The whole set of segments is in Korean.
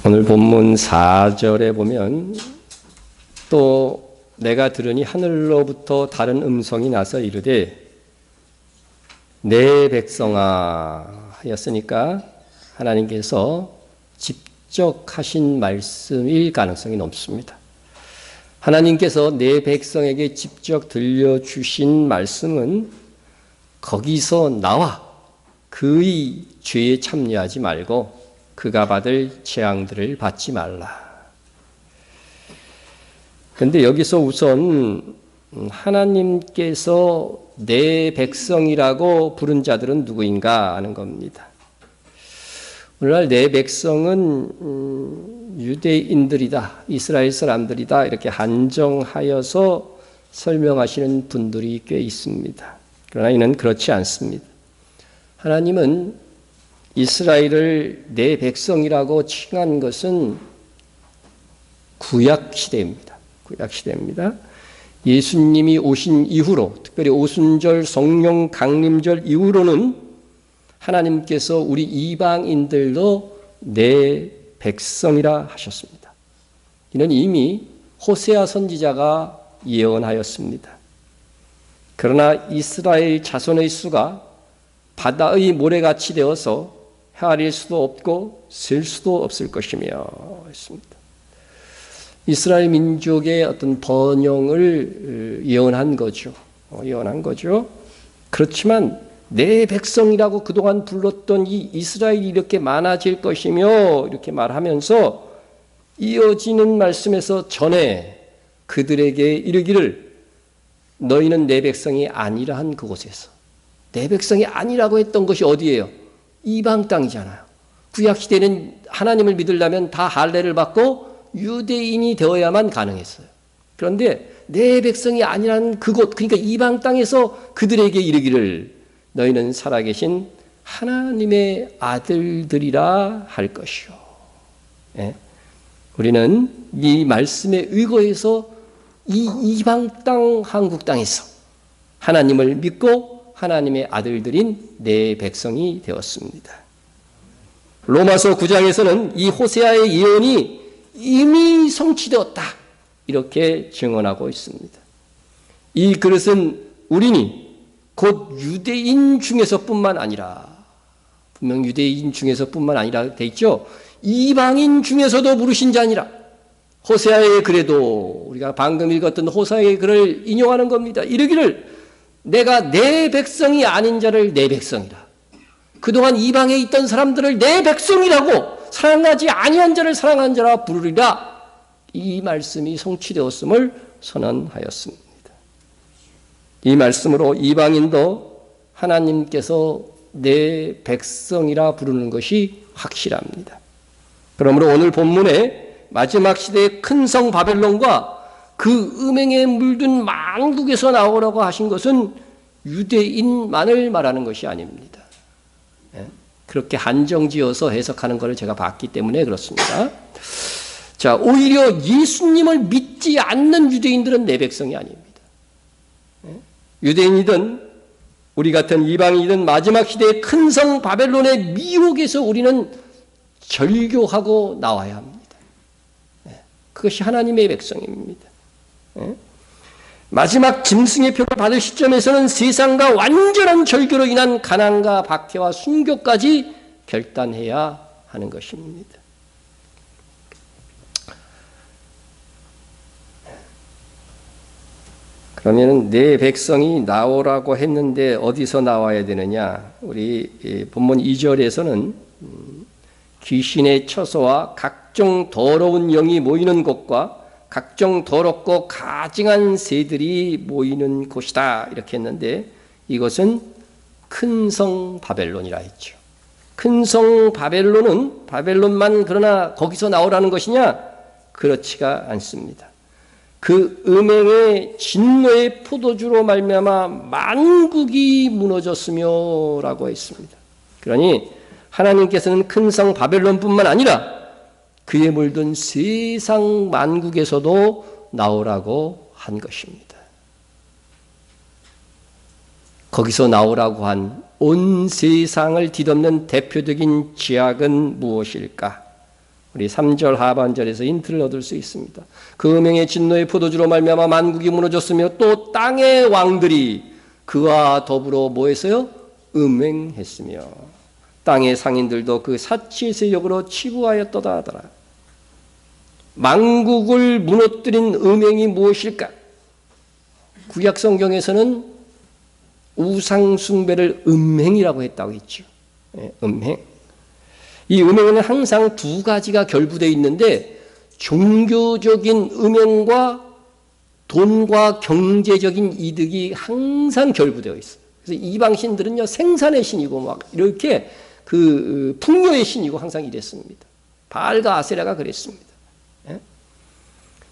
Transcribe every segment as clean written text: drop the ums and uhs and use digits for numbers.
오늘 본문 4절에 보면 또 내가 들으니 하늘로부터 다른 음성이 나서 이르되 내 백성아 하였으니까 하나님께서 직접 하신 말씀일 가능성이 높습니다. 하나님께서 내 백성에게 직접 들려주신 말씀은 거기서 나와 그의 죄에 참여하지 말고 그가 받을 재앙들을 받지 말라. 그런데 여기서 우선 하나님께서 내 백성이라고 부른 자들은 누구인가 하는 겁니다. 오늘날 내 백성은 유대인들이다, 이스라엘 사람들이다 이렇게 한정하여서 설명하시는 분들이 꽤 있습니다. 그러나 이는 그렇지 않습니다. 하나님은 이스라엘을 내 백성이라고 칭한 것은 구약시대입니다. 구약시대입니다. 예수님이 오신 이후로, 특별히 오순절 성령 강림절 이후로는 하나님께서 우리 이방인들도 내 백성이라 하셨습니다. 이는 이미 호세아 선지자가 예언하였습니다. 그러나 이스라엘 자손의 수가 바다의 모래같이 되어서 헤아릴 수도 없고 셀 수도 없을 것이며 했습니다. 이스라엘 민족의 어떤 번영을 예언한 거죠. 그렇지만 내 백성이라고 그동안 불렀던 이 이스라엘이 이렇게 많아질 것이며 이렇게 말하면서 이어지는 말씀에서 전에 그들에게 이르기를 너희는 내 백성이 아니라 한 그곳에서, 내 백성이 아니라고 했던 것이 어디예요? 이방 땅이잖아요. 구약시대는 하나님을 믿으려면 다 할례를 받고 유대인이 되어야만 가능했어요. 그런데 내 백성이 아니라는 그곳, 그러니까 이방 땅에서 그들에게 이르기를 너희는 살아계신 하나님의 아들들이라 할 것이요. 예? 우리는 이 말씀에 의거해서 이 이방 땅 한국 땅에서 하나님을 믿고 하나님의 아들들인 내 백성이 되었습니다. 로마서 9장에서는 이 호세아의 예언이 이미 성취되었다 이렇게 증언하고 있습니다. 이 그릇은 우리니 곧 유대인 중에서뿐만 아니라, 분명 유대인 중에서뿐만 아니라 돼 있죠. 이방인 중에서도 부르신 자니라. 호세아의 글에도 우리가 방금 읽었던 호세아의 글을 인용하는 겁니다. 이르기를 내가 내 백성이 아닌 자를 내 백성이라. 그동안 이방에 있던 사람들을 내 백성이라고, 사랑하지 아니한 자를 사랑한 자라 부르리라. 이 말씀이 성취되었음을 선언하였습니다. 이 말씀으로 이방인도 하나님께서 내 백성이라 부르는 것이 확실합니다. 그러므로 오늘 본문에 마지막 시대의 큰 성 바벨론과 그 음행에 물든 만국에서 나오라고 하신 것은 유대인만을 말하는 것이 아닙니다. 그렇게 한정지어서 해석하는 것을 제가 봤기 때문에 그렇습니다. 자, 오히려 예수님을 믿지 않는 유대인들은 내 백성이 아닙니다. 유대인이든 우리 같은 이방인이든 마지막 시대의 큰 성 바벨론의 미혹에서 우리는 절교하고 나와야 합니다. 그것이 하나님의 백성입니다. 마지막 짐승의 표를 받을 시점에서는 세상과 완전한 절교로 인한 가난과 박해와 순교까지 결단해야 하는 것입니다. 그러면 내 백성이 나오라고 했는데 어디서 나와야 되느냐? 우리 본문 2절에서는 귀신의 처소와 각종 더러운 영이 모이는 곳과 각종 더럽고 가증한 새들이 모이는 곳이다 이렇게 했는데 이것은 큰 성 바벨론이라 했죠. 큰 성 바벨론은 바벨론만 그러나 거기서 나오라는 것이냐? 그렇지가 않습니다. 그 음행의 진노의 포도주로 말미암아 만국이 무너졌으며 라고 했습니다. 그러니 하나님께서는 큰 성 바벨론뿐만 아니라 그에 물든 세상 만국에서도 나오라고 한 것입니다. 거기서 나오라고 한 온 세상을 뒤덮는 대표적인 죄악은 무엇일까? 우리 3절 하반절에서 힌트를 얻을 수 있습니다. 그 음행의 진노의 포도주로 말미암아 만국이 무너졌으며 또 땅의 왕들이 그와 더불어 뭐 했어요? 음행했으며 땅의 상인들도 그 사치의 세력으로 치부하였도다 하더라. 만국을 무너뜨린 음행이 무엇일까? 구약 성경에서는 우상 숭배를 음행이라고 했다고 했죠. 음행. 이 음행에는 항상 두 가지가 결부되어 있는데 종교적인 음행과 돈과 경제적인 이득이 항상 결부되어 있어요. 그래서 이방 신들은요 생산의 신이고 막 이렇게 그 풍요의 신이고 항상 이랬습니다. 바알과 아세라가 그랬습니다.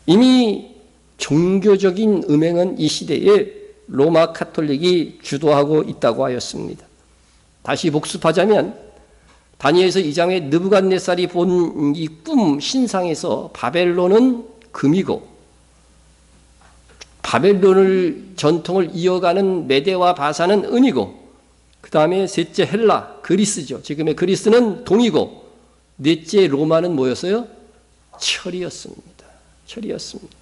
이미 종교적인 음행은 이 시대에 로마 카톨릭이 주도하고 있다고 하였습니다. 다시 복습하자면 다니엘서 2장에 느부갓네살이 본 이 꿈 신상에서 바벨론은 금이고 바벨론을 전통을 이어가는 메대와 바사는 은이고 그 다음에 셋째 헬라 그리스죠. 지금의 그리스는 동이고 넷째 로마는 뭐였어요? 철이었습니다. 철이었습니다.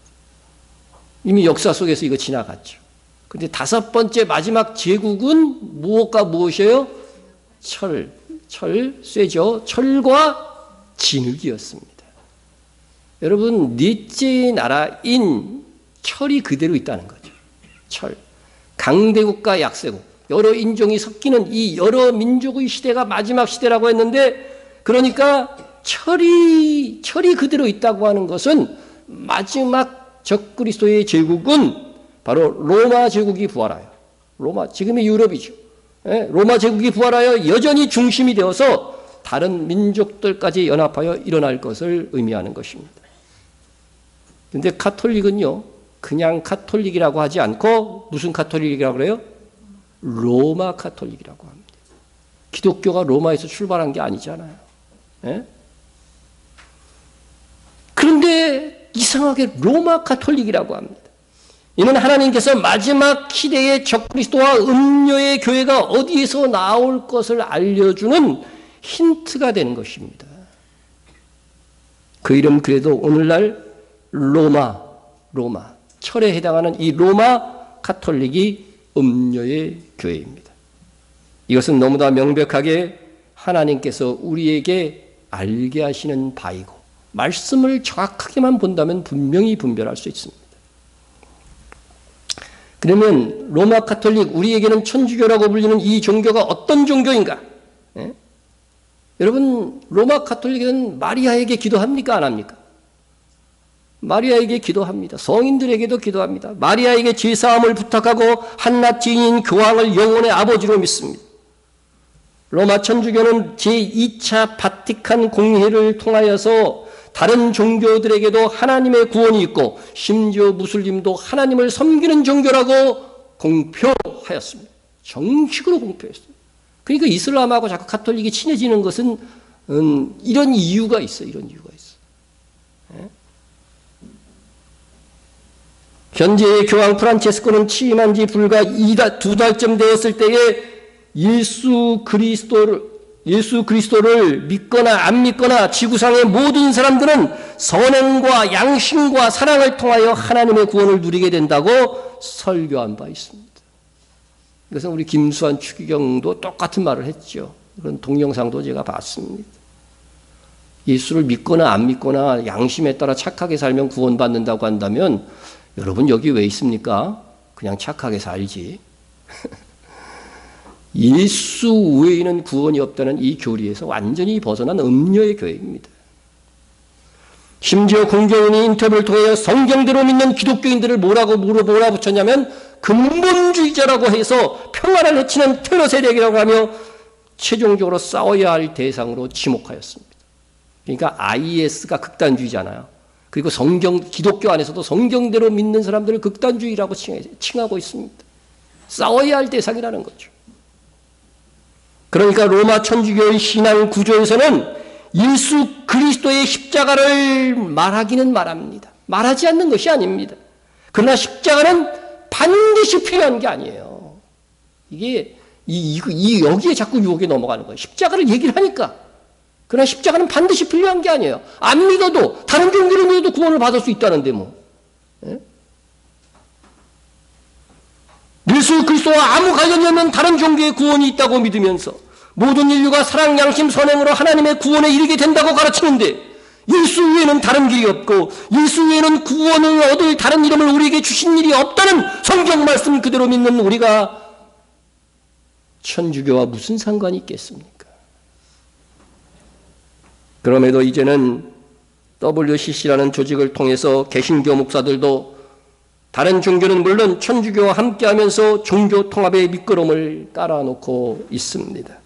이미 역사 속에서 이거 지나갔죠. 그런데 다섯 번째 마지막 제국은 무엇과 무엇이에요? 철, 쇠죠. 철과 진흙이었습니다. 여러분, 넷째 나라인 철이 그대로 있다는 거죠. 철. 강대국과 약세국. 여러 인종이 섞이는 이 여러 민족의 시대가 마지막 시대라고 했는데, 그러니까 철이 그대로 있다고 하는 것은 마지막 적그리스도의 제국은 바로 로마 제국이 부활하여, 지금의 유럽이죠. 로마 제국이 부활하여 여전히 중심이 되어서 다른 민족들까지 연합하여 일어날 것을 의미하는 것입니다. 그런데 카톨릭은요, 그냥 카톨릭이라고 하지 않고 무슨 카톨릭이라고 그래요? 로마 카톨릭이라고 합니다. 기독교가 로마에서 출발한 게 아니잖아요. 그런데 이상하게 로마 카톨릭이라고 합니다. 이는 하나님께서 마지막 시대의 적그리스도와 음녀의 교회가 어디에서 나올 것을 알려주는 힌트가 되는 것입니다. 그 이름 그래도 오늘날 로마, 철에 해당하는 이 로마 카톨릭이 음녀의 교회입니다. 이것은 너무나 명백하게 하나님께서 우리에게 알게 하시는 바이고 말씀을 정확하게만 본다면 분명히 분별할 수 있습니다. 그러면 로마 카톨릭, 우리에게는 천주교라고 불리는 이 종교가 어떤 종교인가? 여러분, 로마 카톨릭은 마리아에게 기도합니까? 안 합니까? 마리아에게 기도합니다. 성인들에게도 기도합니다. 마리아에게 제사함을 부탁하고 한낱 지인인 교황을 영혼의 아버지로 믿습니다. 로마 천주교는 제2차 바티칸 공회를 통하여서 다른 종교들에게도 하나님의 구원이 있고 심지어 무슬림도 하나님을 섬기는 종교라고 공표하였습니다. 정식으로 공표했습니다. 그러니까 이슬람하고 자꾸 카톨릭이 친해지는 것은 이런 이유가 있어요. 현재의 교황 프란체스코는 취임한 지 불과 2달쯤 되었을 때에 예수 그리스도를 믿거나 안 믿거나 지구상의 모든 사람들은 선행과 양심과 사랑을 통하여 하나님의 구원을 누리게 된다고 설교한 바 있습니다. 이것은 우리 김수환 추기경도 똑같은 말을 했죠. 그런 동영상도 제가 봤습니다. 예수를 믿거나 안 믿거나 양심에 따라 착하게 살면 구원받는다고 한다면 여러분 여기 왜 있습니까? 그냥 착하게 살지. 예수 외에는 구원이 없다는 이 교리에서 완전히 벗어난 음녀의 교회입니다. 심지어 공교인이 인터뷰를 통해 성경대로 믿는 기독교인들을 뭐라고 몰아붙였냐면 근본주의자라고 해서 평화를 해치는 테러 세력이라고 하며 최종적으로 싸워야 할 대상으로 지목하였습니다. 그러니까 IS가 극단주의잖아요. 그리고 기독교 안에서도 성경대로 믿는 사람들을 극단주의라고 칭하고 있습니다. 싸워야 할 대상이라는 거죠. 그러니까 로마 천주교의 신앙 구조에서는 예수 그리스도의 십자가를 말하기는 말합니다. 말하지 않는 것이 아닙니다. 그러나 십자가는 반드시 필요한 게 아니에요. 여기에 자꾸 유혹에 넘어가는 거예요. 십자가를 얘기를 하니까. 그러나 십자가는 반드시 필요한 게 아니에요. 안 믿어도, 다른 종교를 믿어도 구원을 받을 수 있다는데 뭐. 예? 예수 그리스도와 아무 관련이 없는 다른 종교의 구원이 있다고 믿으면서 모든 인류가 사랑, 양심, 선행으로 하나님의 구원에 이르게 된다고 가르치는데 예수 외에는 다른 길이 없고 예수 외에는 구원을 얻을 다른 이름을 우리에게 주신 일이 없다는 성경 말씀 그대로 믿는 우리가 천주교와 무슨 상관이 있겠습니까? 그럼에도 이제는 WCC라는 조직을 통해서 개신교 목사들도 다른 종교는 물론 천주교와 함께하면서 종교 통합의 미끄럼을 깔아놓고 있습니다.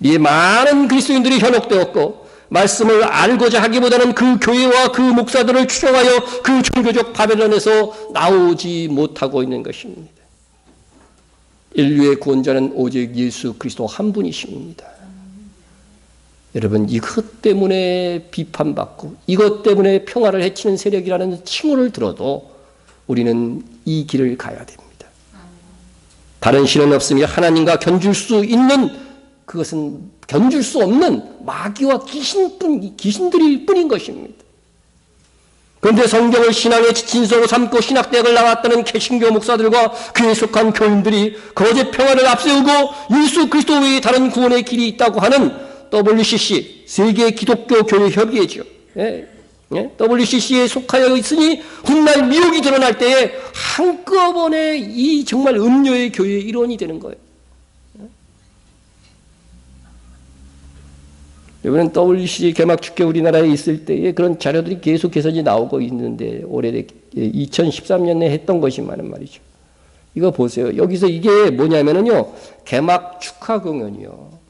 이에 많은 그리스도인들이 현혹되었고 말씀을 알고자 하기보다는 그 교회와 그 목사들을 추종하여 그 종교적 바벨론에서 나오지 못하고 있는 것입니다. 인류의 구원자는 오직 예수 그리스도 한 분이십니다. 여러분, 이것 때문에 비판받고 이것 때문에 평화를 해치는 세력이라는 칭호를 들어도 우리는 이 길을 가야 됩니다. 다른 신은 없으며 하나님과 견줄 수 있는, 그것은 견줄 수 없는 마귀와 귀신들일 뿐인 것입니다. 그런데 성경을 신앙의 진서로 삼고 신학대학을 나왔다는 개신교 목사들과 그에 속한 교인들이 거짓 평화를 앞세우고 예수 그리스도 외에 다른 구원의 길이 있다고 하는 WCC, 세계 기독교 교회 협의회죠. WCC에 속하여 있으니 훗날 미혹이 드러날 때에 한꺼번에 이 정말 음료의 교회의 일원이 되는 거예요. 이번엔 WCC 개막 축제 우리나라에 있을 때에 그런 자료들이 계속해서 나오고 있는데 올해 2013년에 했던 것이만은 말이죠. 이거 보세요. 여기서 이게 뭐냐면은요, 개막 축하 공연이요.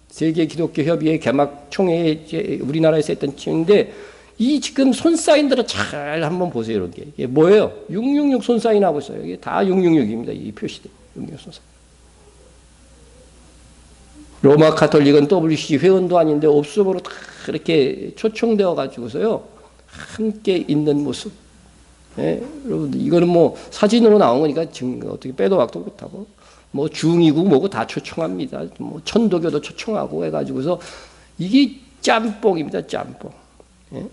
세계 기독교 협의회 개막 총회에 우리나라에서 했던 칭인데 이 지금 손사인들은 잘 한번 보세요. 이런 게 이게 뭐예요? 666 손사인 하고 있어요. 이게 다 666입니다. 이 표시들 666 손사인. 로마 카톨릭은 WCC 회원도 아닌데 옵수으로 다 이렇게 초청되어 가지고서요 함께 있는 모습. 예? 여러분들 이거는 뭐 사진으로 나온 거니까 지금 어떻게 빼도 박도 못하고 뭐 중이고 뭐고 다 초청합니다. 뭐 천도교도 초청하고 해가지고서 이게 짬뽕입니다. 짬뽕. 예?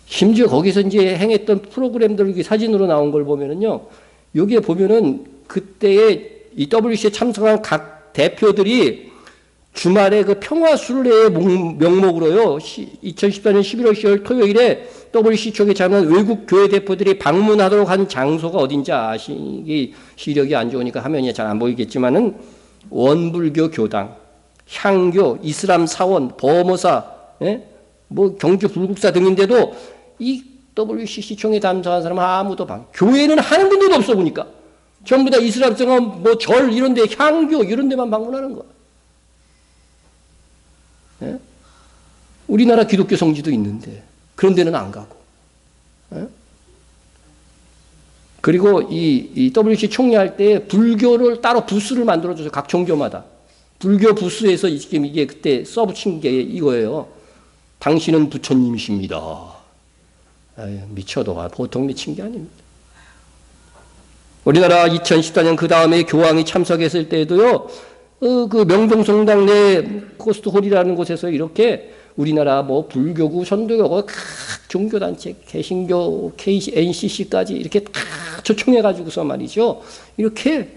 심지어 거기서 이제 행했던 프로그램들 사진으로 나온 걸 보면은요, 여기에 보면은 그때의 이 WCC에 참석한 각 대표들이 주말에 그 평화순례의 명목으로요, 2014년 11월 10일 토요일에 WCC 쪽에 참여한 외국 교회 대표들이 방문하도록 한 장소가 어딘지 아시기 시력이 안 좋으니까 화면이 잘 안 보이겠지만은 원불교 교당, 향교, 이슬람 사원, 범어사, 예? 뭐 경주 불국사 등인데도 이 WCC 총회 참석한 사람은 아무도 교회는 하는 분들도 없어 보니까 전부 다 이슬람 성원, 뭐 절 이런 데, 향교 이런 데만 방문하는 거야. 예? 우리나라 기독교 성지도 있는데 그런 데는 안 가고. 예? 그리고 이 WCC 총회할 때 불교를 따로 부스를 만들어줘서 각 종교마다 불교 부스에서 지금 이게 그때 써붙인 게 이거예요. 당신은 부처님이십니다. 아유, 미쳐도 보통 미친 게 아닙니다. 우리나라 2014년 그 다음에 교황이 참석했을 때도요, 그 명동성당 내 코스트홀이라는 곳에서 이렇게 우리나라 뭐 불교구, 선도교구, 각 종교단체, 개신교, NCC까지 이렇게 다 초청해가지고서 말이죠. 이렇게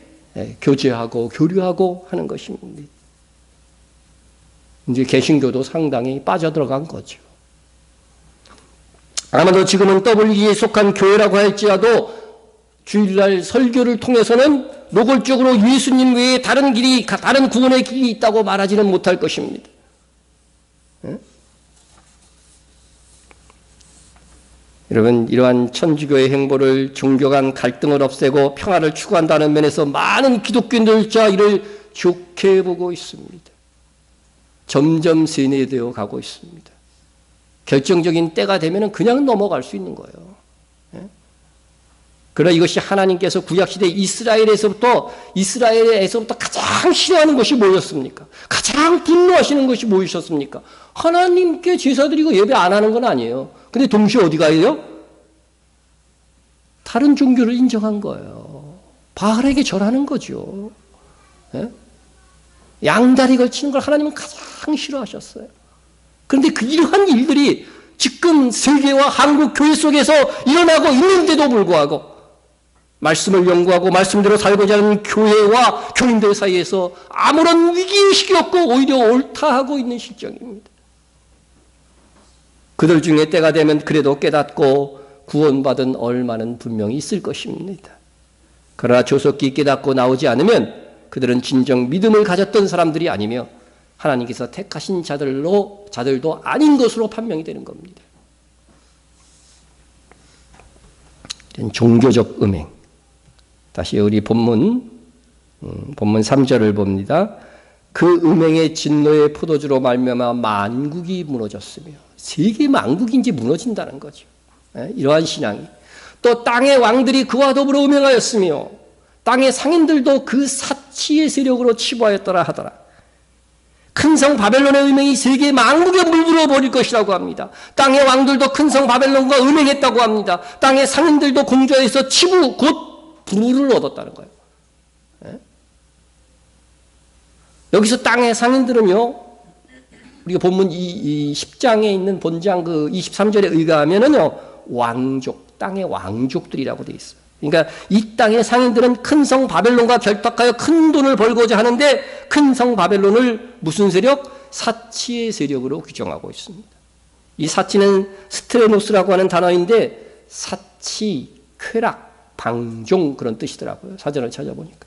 교제하고 교류하고 하는 것입니다. 이제 개신교도 상당히 빠져들어간 거죠. 아마도 지금은 WCC에 속한 교회라고 할지라도 주일날 설교를 통해서는 노골적으로 예수님 외에 다른 길이, 다른 구원의 길이 있다고 말하지는 못할 것입니다. 예? 여러분, 이러한 천주교의 행보를 종교 간 갈등을 없애고 평화를 추구한다는 면에서 많은 기독교인들 이를 좋게 보고 있습니다. 점점 세뇌되어 가고 있습니다. 결정적인 때가 되면 그냥 넘어갈 수 있는 거예요. 예? 그러나 이것이 하나님께서 구약시대 이스라엘에서부터 가장 싫어하는 것이 뭐였습니까? 가장 분노하시는 것이 무엇이었습니까? 하나님께 제사 드리고 예배 안 하는 건 아니에요. 근데 동시에 어디 가요? 다른 종교를 인정한 거예요. 바알에게 절하는 거죠. 예? 양다리 걸치는 걸 하나님은 가장 싫어하셨어요. 그런데 이러한 일들이 지금 세계와 한국 교회 속에서 일어나고 있는데도 불구하고 말씀을 연구하고 말씀대로 살고자 하는 교회와 교인들 사이에서 아무런 위기의식이 없고 오히려 옳다하고 있는 실정입니다. 그들 중에 때가 되면 그래도 깨닫고 구원받은 얼마는 분명히 있을 것입니다. 그러나 조속히 깨닫고 나오지 않으면 그들은 진정 믿음을 가졌던 사람들이 아니며 하나님께서 택하신 자들도 아닌 것으로 판명이 되는 겁니다. 종교적 음행. 다시 우리 본문 3절을 봅니다. 그 음행의 진노의 포도주로 말미암아 만국이 무너졌으며 세계 만국이 이제 무너진다는 거죠. 이러한 신앙이. 또 땅의 왕들이 그와 더불어 음행하였으며 땅의 상인들도 그 사치의 세력으로 치부하였더라 하더라. 큰 성 바벨론의 음행이 세계 만국에 물들어 버릴 것이라고 합니다. 땅의 왕들도 큰 성 바벨론과 음행했다고 합니다. 땅의 상인들도 공주에서 치부 곧 부를 얻었다는 거예요. 여기서 땅의 상인들은요, 우리가 본문 이 10장에 있는 본장 그 23절에 의거하면은요, 왕족, 땅의 왕족들이라고 되어 있어요. 그러니까 이 땅의 상인들은 큰 성 바벨론과 결탁하여 큰 돈을 벌고자 하는데 큰 성 바벨론을 무슨 세력? 사치의 세력으로 규정하고 있습니다. 이 사치는 스트레노스라고 하는 단어인데 사치, 쾌락, 방종 그런 뜻이더라고요. 사전을 찾아보니까.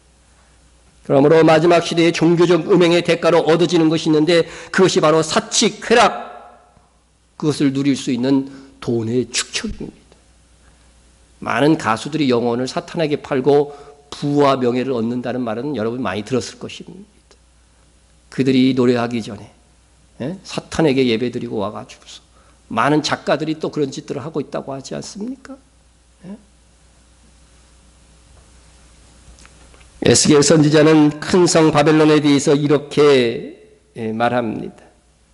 그러므로 마지막 시대의 종교적 음행의 대가로 얻어지는 것이 있는데 그것이 바로 사치, 쾌락, 그것을 누릴 수 있는 돈의 축적입니다. 많은 가수들이 영혼을 사탄에게 팔고 부와 명예를 얻는다는 말은 여러분 많이 들었을 것입니다. 그들이 노래하기 전에 사탄에게 예배드리고 와가지고서 많은 작가들이 또 그런 짓들을 하고 있다고 하지 않습니까? 에스겔 선지자는 큰 성 바벨론에 대해서 이렇게 말합니다.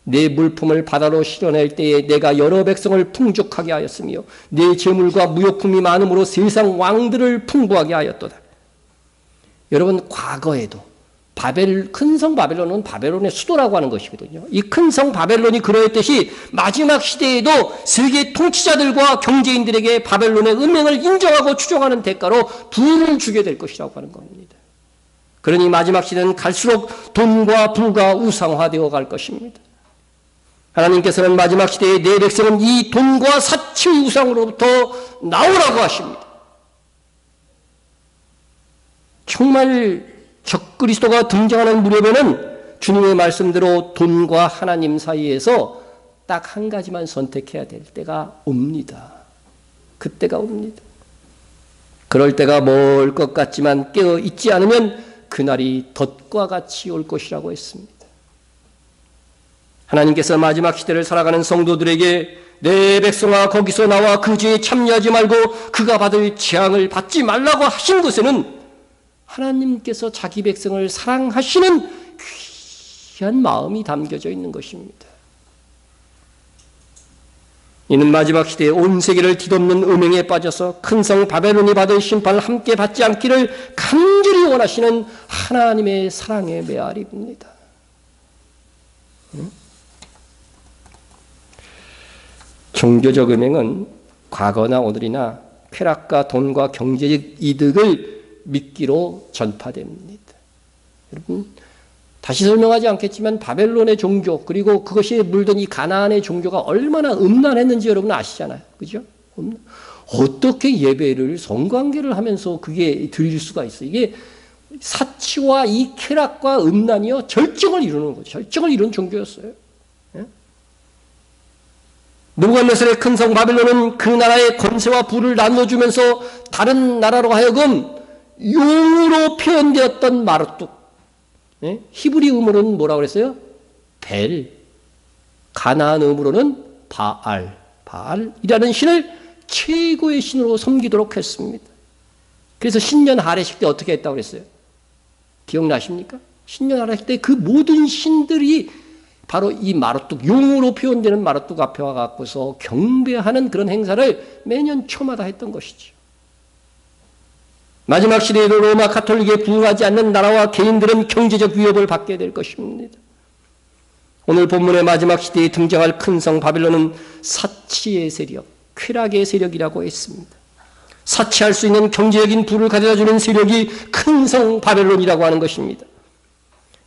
내 물품을 바다로 실어낼 때에 내가 여러 백성을 풍족하게 하였으며 내 재물과 무역품이 많음으로 세상 왕들을 풍부하게 하였도다. 여러분, 과거에도 큰 성 바벨론은 바벨론의 수도라고 하는 것이거든요. 이 큰 성 바벨론이 그러했듯이 마지막 시대에도 세계 통치자들과 경제인들에게 바벨론의 음행을 인정하고 추종하는 대가로 부를 주게 될 것이라고 하는 겁니다. 그러니 마지막 시대는 갈수록 돈과 부가 우상화되어 갈 것입니다. 하나님께서는 마지막 시대에 내 백성은 이 돈과 사치의 우상으로부터 나오라고 하십니다. 정말 적그리스도가 등장하는 무렵에는 주님의 말씀대로 돈과 하나님 사이에서 딱 한 가지만 선택해야 될 때가 옵니다. 그때가 옵니다. 그럴 때가 멀 것 같지만 깨어 있지 않으면 그날이 덫과 같이 올 것이라고 했습니다. 하나님께서 마지막 시대를 살아가는 성도들에게 내 백성아 거기서 나와 그 죄에 참여하지 말고 그가 받을 재앙을 받지 말라고 하신 것에는 하나님께서 자기 백성을 사랑하시는 귀한 마음이 담겨져 있는 것입니다. 이는 마지막 시대에 온 세계를 뒤덮는 음행에 빠져서 큰 성 바벨론이 받을 심판을 함께 받지 않기를 간절히 원하시는 하나님의 사랑의 메아리입니다. 종교적 음행은 과거나 오늘이나 쾌락과 돈과 경제적 이득을 믿기로 전파됩니다. 여러분, 다시 설명하지 않겠지만 바벨론의 종교 그리고 그것이 물든 이 가나안의 종교가 얼마나 음란했는지 여러분 아시잖아요. 그죠? 어떻게 예배를 성관계를 하면서 그게 드릴 수가 있어요. 이게 사치와 이 쾌락과 음란이요 절정을 이루는 거죠. 절정을 이룬 종교였어요. 느부갓네살의 큰 성 바벨론은 그 나라의 권세와 부를 나눠주면서 다른 나라로 하여금 용으로 표현되었던 마르뚝, 히브리음으로는 뭐라고 그랬어요? 벨, 가나안음으로는 바알이라는 신을 최고의 신으로 섬기도록 했습니다. 그래서 신년 할례식 때 어떻게 했다고 그랬어요? 기억나십니까? 신년 할례식 때 그 모든 신들이 바로 이 마르뚝, 용으로 표현되는 마르뚝 앞에 와갖고서 경배하는 그런 행사를 매년 초마다 했던 것이죠. 마지막 시대에도 로마 가톨릭에 부응하지 않는 나라와 개인들은 경제적 위협을 받게 될 것입니다. 오늘 본문의 마지막 시대에 등장할 큰 성 바벨론은 사치의 세력, 쾌락의 세력이라고 했습니다. 사치할 수 있는 경제적인 부를 가져다주는 세력이 큰 성 바벨론이라고 하는 것입니다.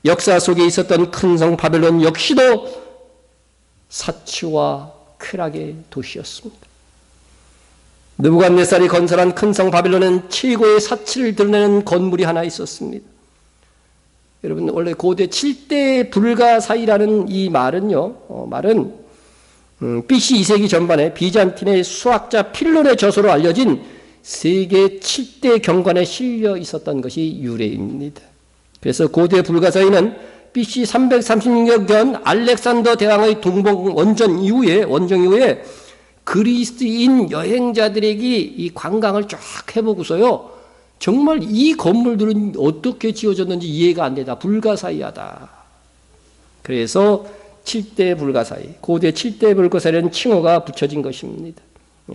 역사 속에 있었던 큰 성 바벨론 역시도 사치와 쾌락의 도시였습니다. 느부갓네살이 건설한 큰 성 바벨론은 최고의 사치를 드러내는 건물이 하나 있었습니다. 여러분, 원래 고대 7대 불가사의라는 이 말은요, BC 2세기 전반에 비잔틴의 수학자 필론의 저서로 알려진 세계 7대 경관에 실려 있었던 것이 유래입니다. 그래서 고대 불가사의는 BC 336년 알렉산더 대왕의 동봉 원정 이후에 그리스인 여행자들에게 이 관광을 쫙 해보고서요, 정말 이 건물들은 어떻게 지어졌는지 이해가 안 되다. 불가사의하다. 그래서 7대 불가사의, 고대 7대 불가사의라는 칭호가 붙여진 것입니다.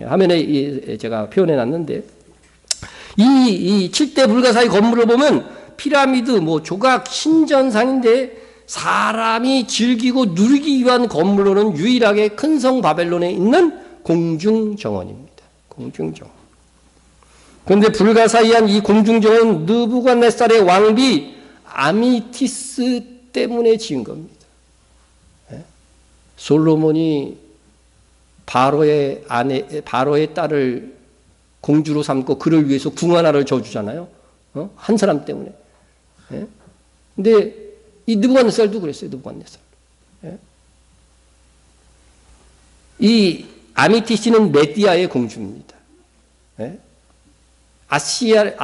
화면에 제가 표현해 놨는데, 이 7대 불가사의 건물을 보면 피라미드, 조각, 신전상인데 사람이 즐기고 누리기 위한 건물로는 유일하게 큰 성 바벨론에 있는 공중정원입니다. 공중정원. 그런데 불가사의한 이 공중정원은 느부갓네살의 왕비 아미티스 때문에 지은 겁니다. 솔로몬이 바로의 딸을 공주로 삼고 그를 위해서 궁 하나를 줘주잖아요. 한 사람 때문에. 근데 이 느부갓네살도 그랬어요. 느부갓네살. 이 아미티스는 메디아의 공주입니다. 아수르를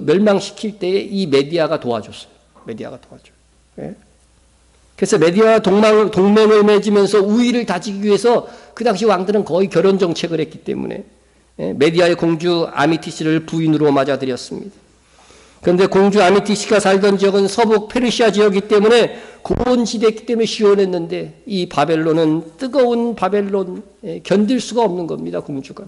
멸망시킬 때 이 메디아가 도와줬어요. 메디아가 도와줘요. 그래서 메디아와 동맹을 맺으면서 우위를 다지기 위해서 그 당시 왕들은 거의 결혼 정책을 했기 때문에 메디아의 공주 아미티스를 부인으로 맞아들였습니다. 그런데 공주 아미티스가 살던 지역은 서북 페르시아 지역이기 때문에 고원지대이기 때문에 시원했는데 이 바벨론은 뜨거운 바벨론, 견딜 수가 없는 겁니다. 공주가.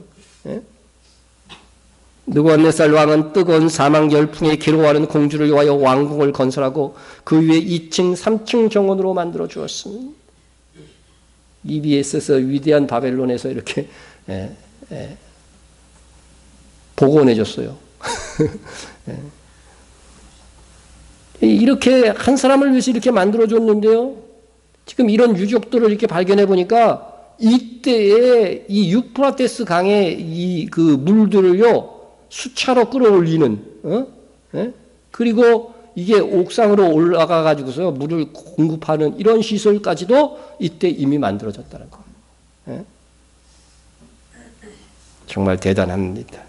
느부갓네살 왕은 뜨거운 사막 열풍에 괴로워하는 공주를 위하여 왕궁을 건설하고 그 위에 2층, 3층 정원으로 만들어 주었습니다. EBS에서 위대한 바벨론에서 이렇게 복원해 줬어요. 이렇게 한 사람을 위해서 이렇게 만들어 줬는데요. 지금 이런 유적들을 이렇게 발견해 보니까 이때에 이 유프라테스 강의 그 물들을요, 수차로 끌어올리는, 그리고 이게 옥상으로 올라가 가지고서 물을 공급하는 이런 시설까지도 이때 이미 만들어졌다는 거예요. 정말 대단합니다.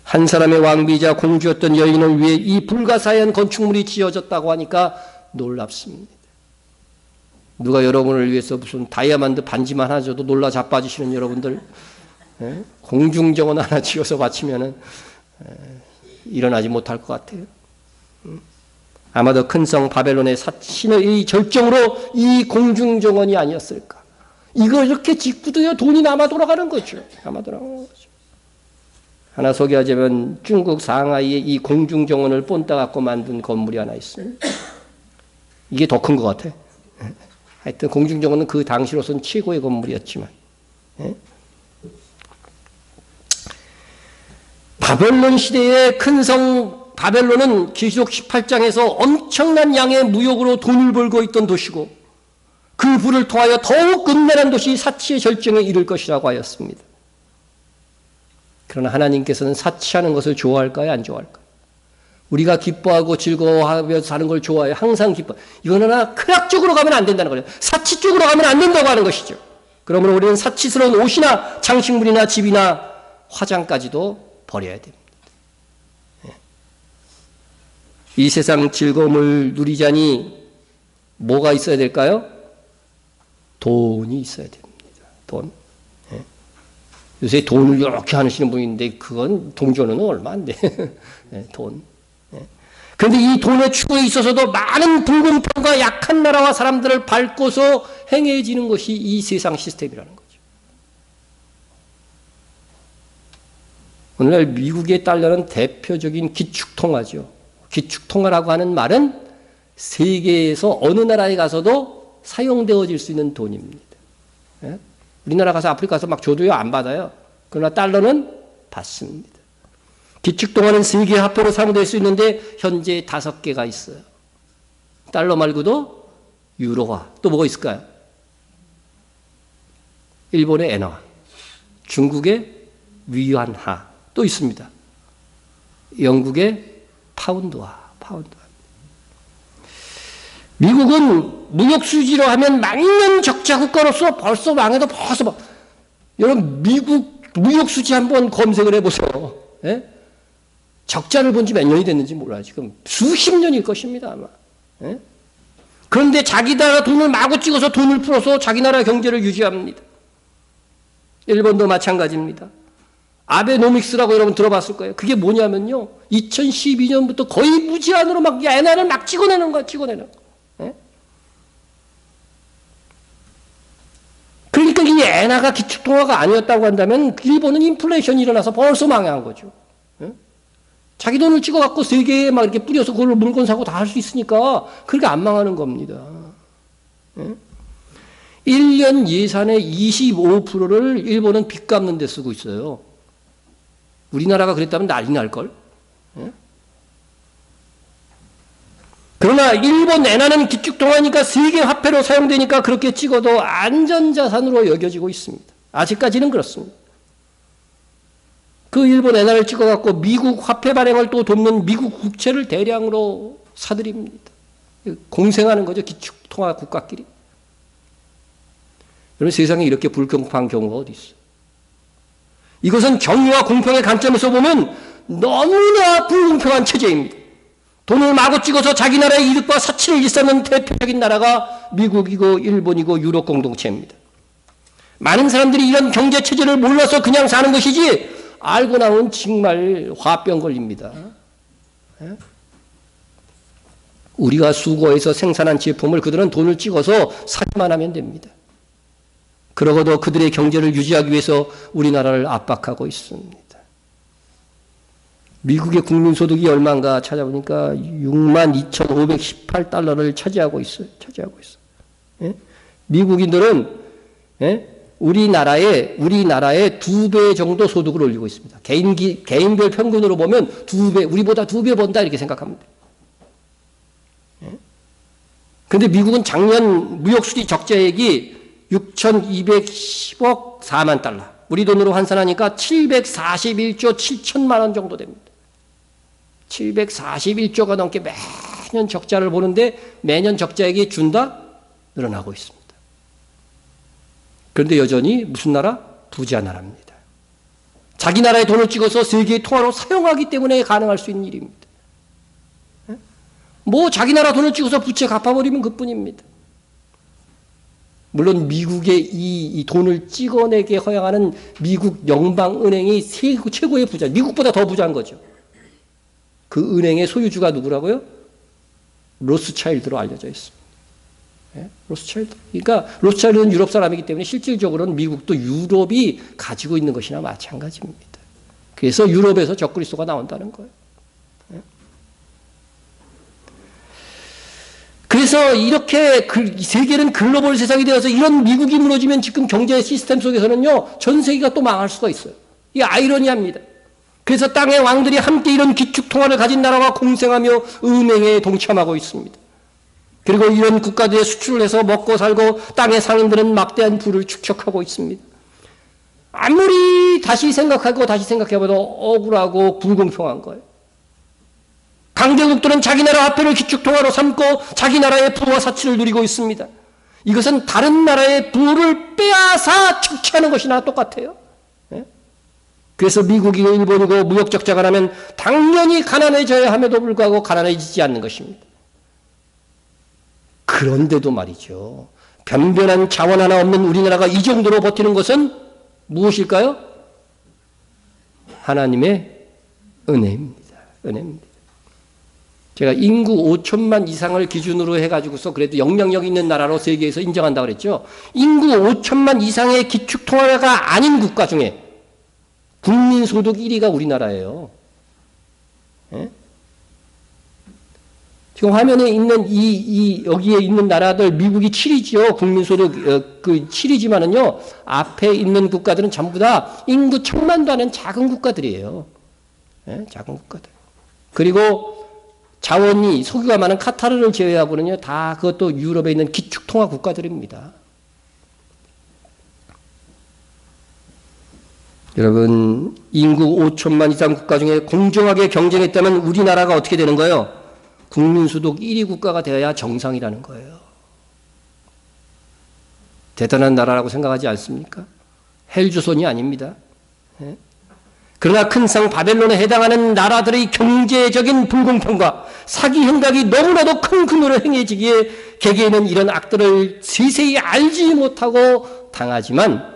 한 사람의 왕비이자 공주였던 여인을 위해 이 불가사의한 건축물이 지어졌다고 하니까 놀랍습니다. 누가 여러분을 위해서 무슨 다이아몬드 반지만 하나 줘도 놀라 자빠지시는 여러분들, 공중정원 하나 지어서 바치면은 일어나지 못할 것 같아요. 아마도 큰 성 바벨론의 신의 절정으로 이 공중정원이 아니었을까. 이거 이렇게 짓고도요, 돈이 남아 돌아가는 거죠. 남아 돌아가는 거죠. 하나 소개하자면 중국 상하이에 이 공중정원을 본따 갖고 만든 건물이 하나 있습니다. 이게 더 큰 것 같아. 하여튼 공중정원은 그 당시로서는 최고의 건물이었지만, 바벨론 시대의 큰 성 바벨론은 계시록 18장에서 엄청난 양의 무역으로 돈을 벌고 있던 도시고, 그 부를 통하여 더욱 끝내는 도시 사치의 절정에 이를 것이라고 하였습니다. 그러나 하나님께서는 사치하는 것을 좋아할까요? 안 좋아할까요? 우리가 기뻐하고 즐거워하며 사는 걸 좋아해요. 항상 기뻐. 이거는 하나 쾌락 쪽으로 가면 안 된다는 거예요. 사치 쪽으로 가면 안 된다고 하는 것이죠. 그러므로 우리는 사치스러운 옷이나 장식물이나 집이나 화장까지도 버려야 됩니다. 이 세상 즐거움을 누리자니 뭐가 있어야 될까요? 돈이 있어야 됩니다. 돈. 요새 돈을 이렇게 하시는 분인데 그건 동전은 얼마 안 돼. 돈. 그런데 이 돈의 추구에 있어서도 많은 불공평과 약한 나라와 사람들을 밟고서 행해지는 것이 이 세상 시스템이라는 거죠. 오늘날 미국의 달러는 대표적인 기축통화죠. 기축통화라고 하는 말은 세계에서 어느 나라에 가서도 사용되어질 수 있는 돈입니다. 예? 우리나라 가서 아프리카 가서 막 줘도요 안 받아요. 그러나 달러는 받습니다. 기축통화는 세계 화폐로 사용될 수 있는데 현재 5개가 있어요. 달러 말고도 유로화, 또 뭐가 있을까요? 일본의 엔화, 중국의 위안화 또 있습니다. 영국의 파운드화. 미국은 무역수지로 하면 망년 적자 국가로서 벌써 망해도 벌써 막, 여러분 미국 무역수지 한번 검색을 해보세요. 예? 적자를 본 지 몇 년이 됐는지 몰라요. 지금 수십 년일 것입니다 아마. 예? 그런데 자기 나라 돈을 마구 찍어서 돈을 풀어서 자기 나라 경제를 유지합니다. 일본도 마찬가지입니다. 아베노믹스라고 여러분 들어봤을 거예요. 그게 뭐냐면요. 2012년부터 거의 무제한으로 막 엔화를 막 찍어내는 거야. 예? 그러니까 이 엔화가 기축통화가 아니었다고 한다면 일본은 인플레이션이 일어나서 벌써 망한 거죠. 예? 자기 돈을 찍어갖고 세계에 막 이렇게 뿌려서 그걸로 물건 사고 다 할 수 있으니까 그렇게 안 망하는 겁니다. 예? 1년 예산의 25%를 일본은 빚 갚는 데 쓰고 있어요. 우리나라가 그랬다면 난리 날걸. 예? 그러나 일본 엔화는 기축통화니까 세계 화폐로 사용되니까 그렇게 찍어도 안전자산으로 여겨지고 있습니다. 아직까지는 그렇습니다. 그 일본 엔화를 찍어갖고 미국 화폐 발행을 또 돕는 미국 국채를 대량으로 사들입니다. 공생하는 거죠. 기축통화 국가끼리. 여러분 세상에 이렇게 불공평한 경우가 어디 있어요? 이것은 정의와 공평의 관점에서 보면 너무나 불공평한 체제입니다. 돈을 마구 찍어서 자기 나라의 이득과 사치를 일삼는 대표적인 나라가 미국이고 일본이고 유럽 공동체입니다. 많은 사람들이 이런 경제체제를 몰라서 그냥 사는 것이지 알고 나면 정말 화병 걸립니다. 우리가 수거해서 생산한 제품을 그들은 돈을 찍어서 사기만 하면 됩니다. 그러고도 그들의 경제를 유지하기 위해서 우리나라를 압박하고 있습니다. 미국의 국민소득이 얼마인가 찾아보니까 62,518달러를 차지하고 있어요. 예? 미국인들은 예? 우리나라의 2배 정도 소득을 올리고 있습니다. 개인별 평균으로 보면 2배, 우리보다 2배 번다 이렇게 생각합니다. 그런데 미국은 작년 무역수지 적자액이 6,210억 4만 달러. 우리 돈으로 환산하니까 741조 7천만 원 정도 됩니다. 741조가 넘게 매년 적자를 보는데 매년 적자액이 준다? 늘어나고 있습니다. 그런데 여전히 무슨 나라? 부자 나라입니다. 자기 나라의 돈을 찍어서 세계의 통화로 사용하기 때문에 가능할 수 있는 일입니다. 뭐 자기 나라 돈을 찍어서 부채 갚아버리면 그뿐입니다. 물론 미국의 이 돈을 찍어내게 허용하는 미국 영방은행이 최고의 부자, 미국보다 더 부자인 거죠. 그 은행의 소유주가 누구라고요? 로스차일드로 알려져 있습니다. 네? 로스차일드. 그러니까 로스차일드는 유럽 사람이기 때문에 실질적으로는 미국도 유럽이 가지고 있는 것이나 마찬가지입니다. 그래서 유럽에서 적그리스도가 나온다는 거예요. 네? 그래서 이렇게 세계는 글로벌 세상이 되어서 이런 미국이 무너지면 지금 경제 시스템 속에서는요, 전 세계가 또 망할 수가 있어요. 이게 아이러니합니다. 그래서 땅의 왕들이 함께 이런 기축통화를 가진 나라와 공생하며 은행에 동참하고 있습니다. 그리고 이런 국가들에 수출을 해서 먹고 살고 땅의 상인들은 막대한 부를 축적하고 있습니다. 아무리 다시 생각해봐도 억울하고 불공평한 거예요. 강대국들은 자기 나라 화폐를 기축통화로 삼고 자기 나라의 부와 사치를 누리고 있습니다. 이것은 다른 나라의 부를 빼앗아 착취하는 것이나 똑같아요. 그래서 미국이고 일본이고 무역 적자가 나면 당연히 가난해져야 함에도 불구하고 가난해지지 않는 것입니다. 그런데도 말이죠. 변변한 자원 하나 없는 우리나라가 이 정도로 버티는 것은 무엇일까요? 하나님의 은혜입니다. 은혜입니다. 제가 인구 5천만 이상을 기준으로 해가지고서 그래도 영향력 있는 나라로 세계에서 인정한다고 그랬죠. 인구 5천만 이상의 기축통화가 아닌 국가 중에 국민소득 1위가 우리나라예요. 예? 지금 화면에 있는 여기에 있는 나라들, 미국이 7위지요. 국민소득, 7위지만은요, 앞에 있는 국가들은 전부 다 인구 1000만도 안 되는 작은 국가들이에요. 예? 작은 국가들. 그리고 자원이, 석유가 많은 카타르를 제외하고는요, 다 그것도 유럽에 있는 기축통화 국가들입니다. 여러분, 인구 5천만 이상 국가 중에 공정하게 경쟁했다면 우리나라가 어떻게 되는 거예요? 국민소득 1위 국가가 되어야 정상이라는 거예요. 대단한 나라라고 생각하지 않습니까? 헬조선이 아닙니다. 예? 그러나 큰 상 바벨론에 해당하는 나라들의 경제적인 불공평과 사기 행각이 너무나도 큰 규모로 행해지기에 개개인은 이런 악들을 세세히 알지 못하고 당하지만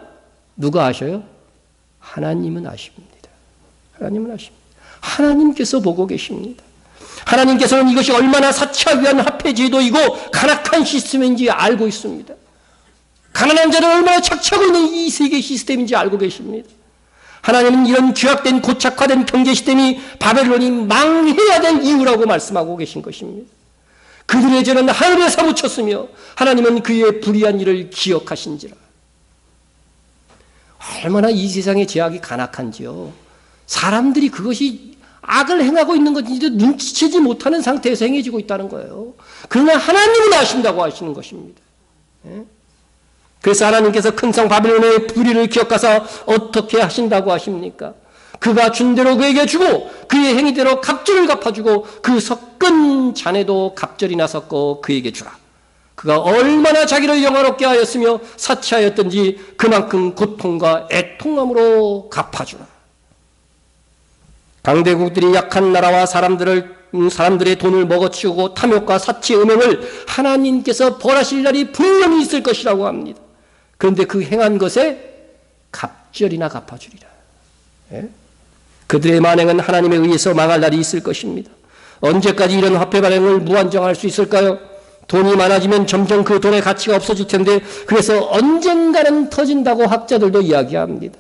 누가 아셔요? 하나님은 아십니다. 하나님은 아십니다. 하나님께서 보고 계십니다. 하나님께서는 이것이 얼마나 사치하기 위한 화폐제도이고 간악한 시스템인지 알고 있습니다. 가난한 자를 얼마나 착취하고 있는 이 세계 시스템인지 알고 계십니다. 하나님은 이런 규약된 고착화된 경제 시스템이 바벨론이 망해야 될 이유라고 말씀하고 계신 것입니다. 그들의 죄는 하늘에 사무쳤으며 하나님은 그의 불의한 일을 기억하신지라. 얼마나 이 세상의 죄악이 간악한지요. 사람들이 그것이 악을 행하고 있는 건지 눈치채지 못하는 상태에서 행해지고 있다는 거예요. 그러나 하나님은 아신다고 하시는 것입니다. 그래서 하나님께서 큰 성 바벨론의 불의를 기억하사 어떻게 하신다고 하십니까? 그가 준 대로 그에게 주고 그의 행위대로 갑절을 갚아주고 그 섞은 잔에도 갑절이나 섞어 그에게 주라. 그가 얼마나 자기를 영화롭게 하였으며 사치하였던지 그만큼 고통과 애통함으로 갚아주라. 강대국들이 약한 나라와 사람들의 돈을 먹어치우고 탐욕과 사치, 음행을 하나님께서 벌하실 날이 분명히 있을 것이라고 합니다. 그런데 그 행한 것에 갑절이나 갚아주리라. 예? 그들의 만행은 하나님에 의해서 망할 날이 있을 것입니다. 언제까지 이런 화폐 발행을 무한정할 수 있을까요? 돈이 많아지면 점점 그 돈의 가치가 없어질 텐데 그래서 언젠가는 터진다고 학자들도 이야기합니다.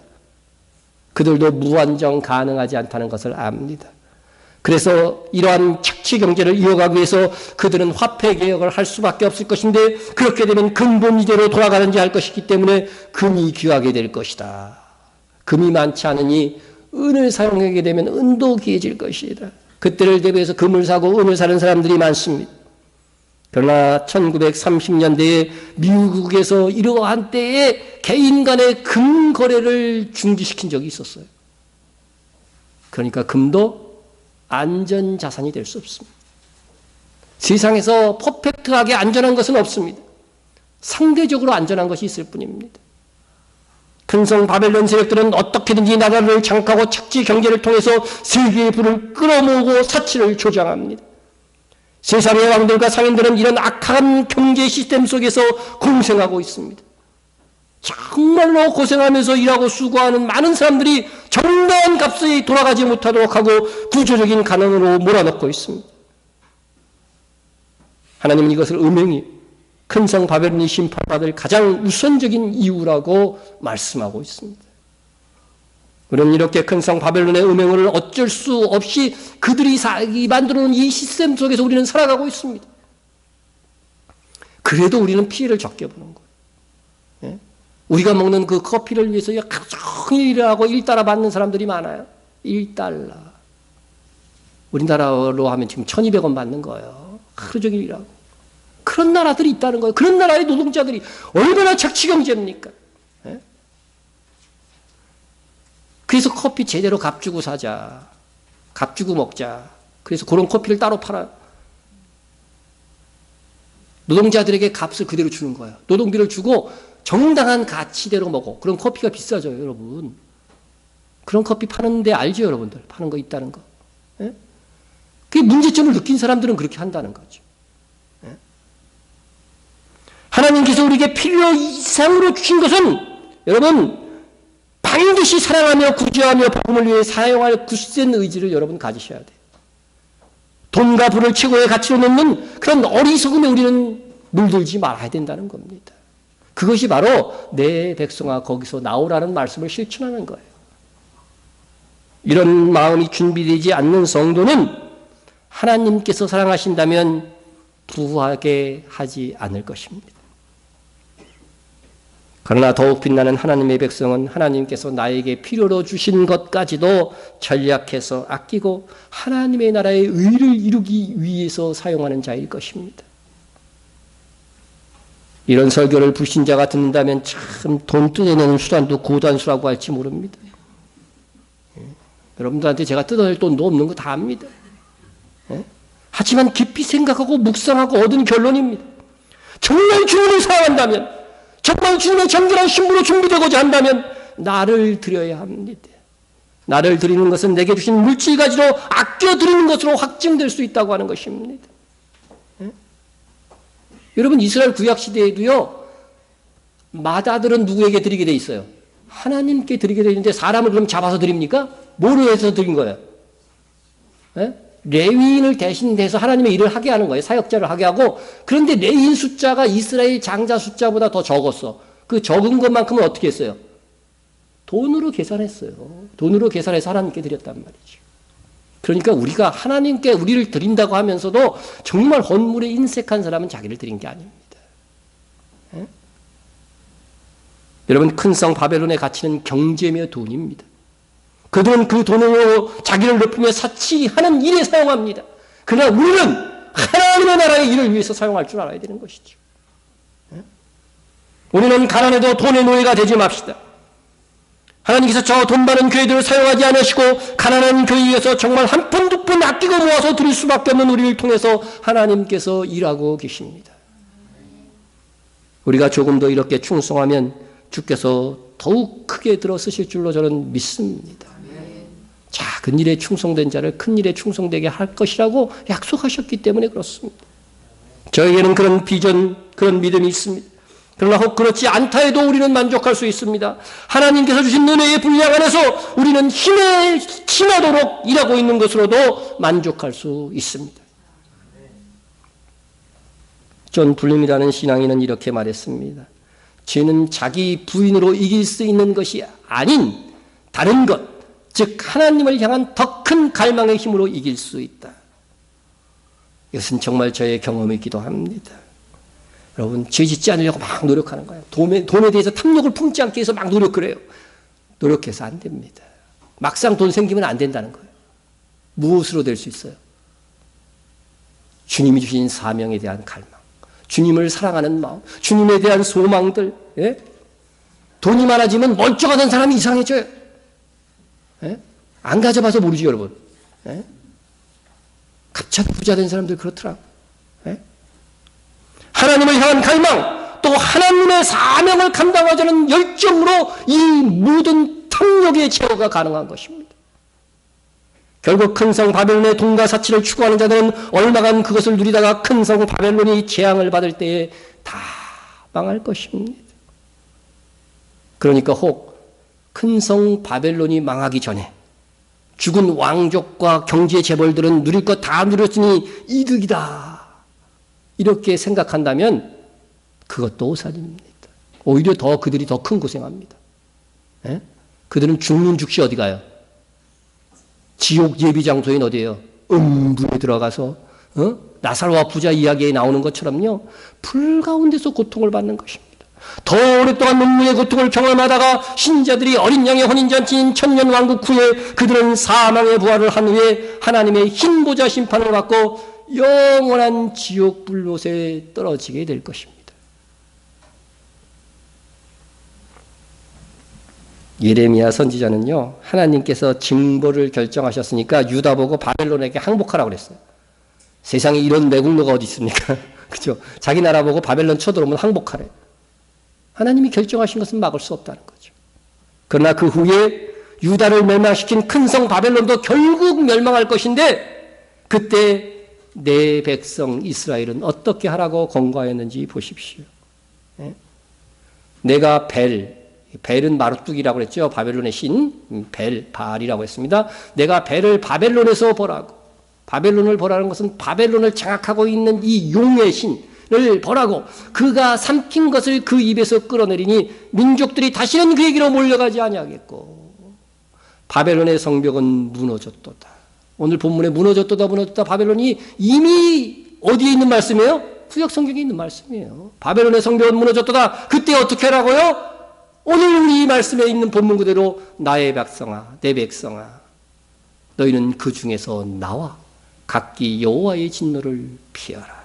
그들도 무한정 가능하지 않다는 것을 압니다. 그래서 이러한 착취 경제를 이어가기 위해서 그들은 화폐 개혁을 할 수밖에 없을 것인데 그렇게 되면 근본 이대로 돌아가는지 할 것이기 때문에 금이 귀하게 될 것이다. 금이 많지 않으니 은을 사용하게 되면 은도 귀해질 것이다. 그때를 대비해서 금을 사고 은을 사는 사람들이 많습니다. 그러나 1930년대에 미국에서 이러한 때에 개인 간의 금 거래를 중지시킨 적이 있었어요. 그러니까 금도 안전자산이 될 수 없습니다. 세상에서 퍼펙트하게 안전한 것은 없습니다. 상대적으로 안전한 것이 있을 뿐입니다. 큰성 바벨론 세력들은 어떻게든지 나라를 장악하고 착취 경제를 통해서 세계의 부를 끌어모으고 사치를 조장합니다. 세상의 왕들과 상인들은 이런 악한 경제 시스템 속에서 공생하고 있습니다. 정말로 고생하면서 일하고 수고하는 많은 사람들이 정당한 값에 돌아가지 못하도록 하고 구조적인 가난으로 몰아넣고 있습니다. 하나님은 이것을 음행이 큰 성 바벨론이 심판받을 가장 우선적인 이유라고 말씀하고 있습니다. 우리는 이렇게 큰 성 바벨론의 음행을 어쩔 수 없이 그들이 만들어놓은 이 시스템 속에서 우리는 살아가고 있습니다. 그래도 우리는 피해를 적게 보는 거예요. 예? 우리가 먹는 그 커피를 위해서 하루 종일 일하고 1달러 받는 사람들이 많아요. 1달러. 우리나라로 하면 지금 1200원 받는 거예요. 하루 종일 일하고. 그런 나라들이 있다는 거예요. 그런 나라의 노동자들이 얼마나 착취 경제입니까? 예? 그래서 커피 제대로 값 주고 사자. 값 주고 먹자. 그래서 그런 커피를 따로 팔아요. 노동자들에게 값을 그대로 주는 거예요. 노동비를 주고 정당한 가치대로 먹어. 그럼 커피가 비싸죠, 여러분. 그런 커피 파는데 알죠, 여러분들? 파는 거 있다는 거. 예? 그게 문제점을 느낀 사람들은 그렇게 한다는 거죠. 예? 하나님께서 우리에게 필요 이상으로 주신 것은 여러분 반드시 사랑하며 구제하며 복음을 위해 사용할 굳센 의지를 여러분 가지셔야 돼요. 돈과 부를 최고의 가치로 놓는 그런 어리석음에 우리는 물들지 말아야 된다는 겁니다. 그것이 바로 내 백성아 거기서 나오라는 말씀을 실천하는 거예요. 이런 마음이 준비되지 않는 성도는 하나님께서 사랑하신다면 부하게 하지 않을 것입니다. 그러나 더욱 빛나는 하나님의 백성은 하나님께서 나에게 필요로 주신 것까지도 전략해서 아끼고 하나님의 나라의 의를 이루기 위해서 사용하는 자일 것입니다. 이런 설교를 불신자가 듣는다면 참 돈 뜯어내는 수단도 고단수라고 할지 모릅니다. 여러분들한테 제가 뜯어낼 돈도 없는 거 다 압니다. 하지만 깊이 생각하고 묵상하고 얻은 결론입니다. 정말 주님을 사랑한다면, 정말 주님의 정결한 신부로 준비되고자 한다면 나를 드려야 합니다. 나를 드리는 것은 내게 주신 물질 가지로 아껴 드리는 것으로 확증될 수 있다고 하는 것입니다. 여러분, 이스라엘 구약 시대에도요, 마다들은 누구에게 드리게 돼 있어요? 하나님께 드리게 돼 있는데 사람을 그럼 잡아서 드립니까? 뭐로 해서 드린 거예요? 레위인을 대신해서 하나님의 일을 하게 하는 거예요. 사역자를 하게 하고. 그런데 레위인 숫자가 이스라엘 장자 숫자보다 더 적었어. 그 적은 것만큼은 어떻게 했어요? 돈으로 계산했어요. 돈으로 계산해서 하나님께 드렸단 말이죠. 그러니까 우리가 하나님께 우리를 드린다고 하면서도 정말 헌물에 인색한 사람은 자기를 드린 게 아닙니다. 여러분, 큰 성 바벨론의 가치는 경제며 돈입니다. 그들은 그 돈으로 자기를 높이며 사치하는 일에 사용합니다. 그러나 우리는 하나님의 나라의 일을 위해서 사용할 줄 알아야 되는 것이죠. 우리는 가난해도 돈의 노예가 되지 맙시다. 하나님께서 저 돈 많은 교회들을 사용하지 않으시고 가난한 교회에서 정말 한 푼 두 푼 아끼고 모아서 드릴 수밖에 없는 우리를 통해서 하나님께서 일하고 계십니다. 우리가 조금 더 이렇게 충성하면 주께서 더욱 크게 들어 쓰실 줄로 저는 믿습니다. 작은 일에 충성된 자를 큰 일에 충성되게 할 것이라고 약속하셨기 때문에 그렇습니다. 저에게는 그런 비전, 그런 믿음이 있습니다. 그러나 혹 그렇지 않다 해도 우리는 만족할 수 있습니다. 하나님께서 주신 은혜의 분량 안에서 우리는 힘에 힘하도록 일하고 있는 것으로도 만족할 수 있습니다. 존 블룸이라는 신앙인은 이렇게 말했습니다. 죄는 자기 부인으로 이길 수 있는 것이 아닌 다른 것, 즉 하나님을 향한 더 큰 갈망의 힘으로 이길 수 있다. 이것은 정말 저의 경험이기도 합니다. 여러분, 죄 짓지 않으려고 막 노력하는 거예요. 돈에 대해서 탐욕을 품지 않기 위해서 막 노력을 해요. 노력해서 안 됩니다. 막상 돈 생기면 안 된다는 거예요. 무엇으로 될 수 있어요? 주님이 주신 사명에 대한 갈망, 주님을 사랑하는 마음, 주님에 대한 소망들. 예? 돈이 많아지면 멀쩡하던 사람이 이상해져요. 예? 안 가져봐서 모르지, 여러분. 예? 갑자기 부자 된 사람들 그렇더라고. 예? 하나님을 향한 갈망, 또 하나님의 사명을 감당하자는 열정으로 이 모든 탐욕의 제어가 가능한 것입니다. 결국 큰 성 바벨론의 돈과 사치를 추구하는 자들은 얼마간 그것을 누리다가 큰 성 바벨론이 재앙을 받을 때에 다 망할 것입니다. 그러니까 혹 큰 성 바벨론이 망하기 전에 죽은 왕족과 경제 재벌들은 누릴 것 다 누렸으니 이득이다, 이렇게 생각한다면 그것도 오산입니다. 오히려 더 그들이 더 큰 고생합니다. 예? 그들은 죽는 즉시 어디 가요? 지옥 예비장소인 어디예요? 음부에 들어가서 나사로와 부자 이야기에 나오는 것처럼요, 불 가운데서 고통을 받는 것입니다. 더 오랫동안 눈물의 고통을 경험하다가 신자들이 어린 양의 혼인잔치인 천년 왕국 후에 그들은 사망의 부활을 한 후에 하나님의 흰 보좌 심판을 받고 영원한 지옥 불못에 떨어지게 될 것입니다. 예레미야 선지자는요, 하나님께서 징벌을 결정하셨으니까 유다 보고 바벨론에게 항복하라고 그랬어요. 세상에 이런 매국노가 어디 있습니까? 그죠? 자기 나라 보고 바벨론 쳐들어오면 항복하래. 하나님이 결정하신 것은 막을 수 없다는 거죠. 그러나 그 후에 유다를 멸망시킨 큰 성 바벨론도 결국 멸망할 것인데, 그때 내 백성 이스라엘은 어떻게 하라고 권고하였는지 보십시오. 내가 벨은 마루뚝이라고 했죠. 바벨론의 신, 바알이라고 했습니다. 내가 벨을 바벨론에서 보라고. 바벨론을 보라는 것은 바벨론을 장악하고 있는 이 용의 신을 보라고. 그가 삼킨 것을 그 입에서 끌어내리니 민족들이 다시는 그에게로 몰려가지 아니하겠고 바벨론의 성벽은 무너졌도다. 오늘 본문에 무너졌도다 바벨론이 이미 어디에 있는 말씀이에요? 구약 성경에 있는 말씀이에요. 바벨론의 성벽은 무너졌도다. 그때 어떻게 하라고요? 오늘 우리 말씀에 있는 본문 그대로 나의 백성아, 내 백성아, 너희는 그 중에서 나와 각기 여호와의 진노를 피하라.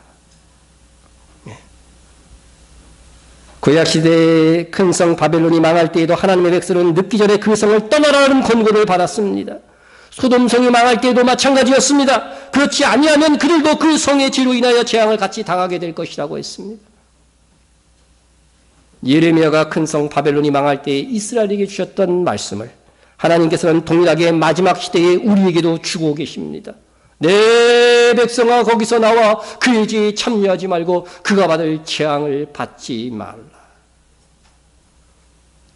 구약시대의 큰 성 바벨론이 망할 때에도 하나님의 백성은 늦기 전에 그 성을 떠나라는 권고를 받았습니다. 소돔성이 망할 때에도 마찬가지였습니다. 그렇지 아니하면 그들도 그 성의 죄로 인하여 재앙을 같이 당하게 될 것이라고 했습니다. 예레미야가 큰 성 바벨론이 망할 때에 이스라엘에게 주셨던 말씀을 하나님께서는 동일하게 마지막 시대에 우리에게도 주고 계십니다. 내 백성아 거기서 나와 그의 죄에 참여하지 말고 그가 받을 재앙을 받지 말라.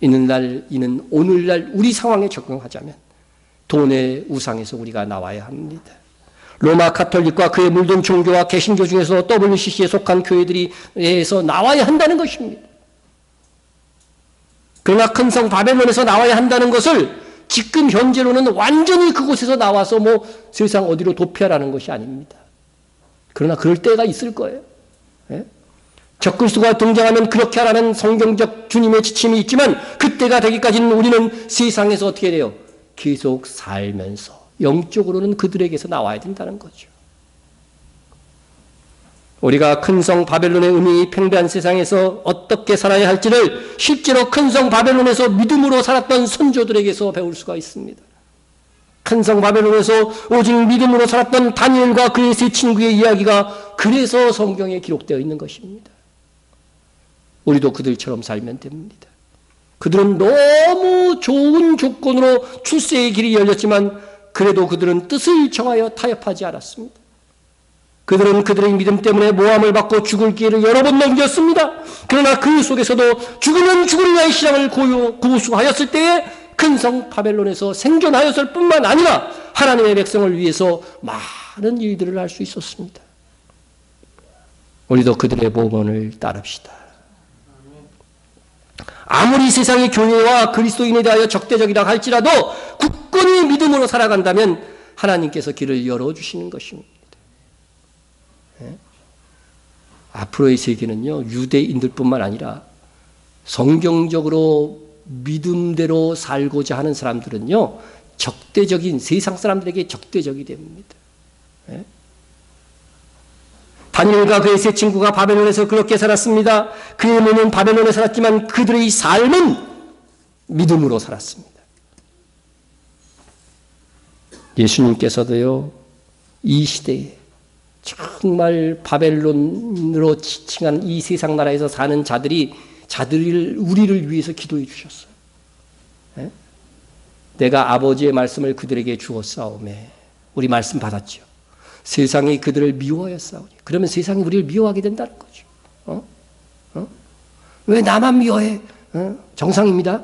이는 오늘날 우리 상황에 적용하자면 돈의 우상에서 우리가 나와야 합니다. 로마 가톨릭과 그의 물든 종교와 개신교 중에서 WCC에 속한 교회들이에서 나와야 한다는 것입니다. 그러나 큰 성 바벨론에서 나와야 한다는 것을 지금 현재로는 완전히 그곳에서 나와서 세상 어디로 도피하라는 것이 아닙니다. 그러나 그럴 때가 있을 거예요. 적그리스도가 등장하면 그렇게 하라는 성경적 주님의 지침이 있지만 그때가 되기까지는 우리는 세상에서 어떻게 돼요? 계속 살면서 영적으로는 그들에게서 나와야 된다는 거죠. 우리가 큰 성 바벨론의 음이 팽배한 세상에서 어떻게 살아야 할지를 실제로 큰 성 바벨론에서 믿음으로 살았던 선조들에게서 배울 수가 있습니다. 큰 성 바벨론에서 오직 믿음으로 살았던 다니엘과 그의 세 친구의 이야기가 그래서 성경에 기록되어 있는 것입니다. 우리도 그들처럼 살면 됩니다. 그들은 너무 좋은 조건으로 출세의 길이 열렸지만 그래도 그들은 뜻을 정하여 타협하지 않았습니다. 그들은 그들의 믿음 때문에 모함을 받고 죽을 기회를 여러 번 넘겼습니다. 그러나 그 속에서도 죽으면 죽으리라의 신앙을 고수하였을 때에 큰 성 바벨론에서 생존하였을 뿐만 아니라 하나님의 백성을 위해서 많은 일들을 할 수 있었습니다. 우리도 그들의 모범을 따릅시다. 아무리 세상의 교회와 그리스도인에 대하여 적대적이라 할지라도 굳건히 믿음으로 살아간다면 하나님께서 길을 열어주시는 것입니다. 앞으로의 세계는요, 유대인들뿐만 아니라 성경적으로 믿음대로 살고자 하는 사람들은요, 적대적인 세상 사람들에게 적대적이 됩니다. 다니엘과 그의 세 친구가 바벨론에서 그렇게 살았습니다. 그의 몸은 바벨론에 살았지만 그들의 삶은 믿음으로 살았습니다. 예수님께서도요, 이 시대에 정말 바벨론으로 지칭한 이 세상 나라에서 사는 우리를 위해서 기도해 주셨어요. 내가 아버지의 말씀을 그들에게 주었사오매. 우리 말씀 받았죠. 세상이 그들을 미워하였사오니. 그러면 세상이 우리를 미워하게 된다는 거죠. 왜 나만 미워해? 정상입니다.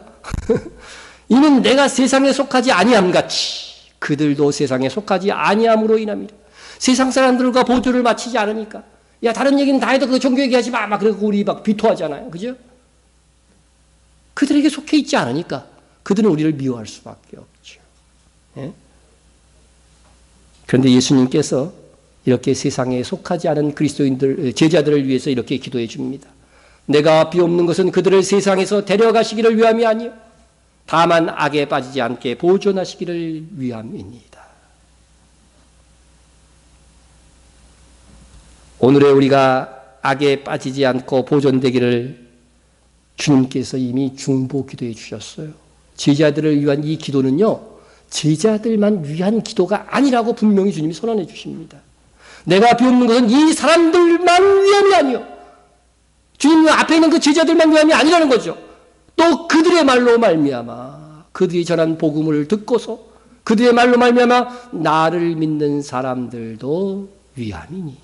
이는 내가 세상에 속하지 아니함같이 그들도 세상에 속하지 아니함으로 인함이라. 세상 사람들과 보조를 맞추지 않으니까. 야, 다른 얘기는 다 해도 그 종교 얘기하지 마. 막 그러고 우리 막 비토하잖아요. 그죠? 그들에게 속해 있지 않으니까 그들은 우리를 미워할 수밖에 없죠. 예? 그런데 예수님께서 이렇게 세상에 속하지 않은 그리스도인들, 제자들을 위해서 이렇게 기도해 줍니다. 내가 비옵는 것은 그들을 세상에서 데려가시기를 위함이 아니요 다만 악에 빠지지 않게 보존하시기를 위함이니이다. 오늘의 우리가 악에 빠지지 않고 보존되기를 주님께서 이미 중보 기도해 주셨어요. 제자들을 위한 이 기도는요, 제자들만 위한 기도가 아니라고 분명히 주님이 선언해 주십니다. 내가 비옵는 것은 이 사람들만 위함이 아니요. 주님 앞에 있는 그 제자들만 위함이 아니라는 거죠. 또 그들의 말로 말미암아 그들이 전한 복음을 듣고서 그들의 말로 말미암아 나를 믿는 사람들도 위함이니.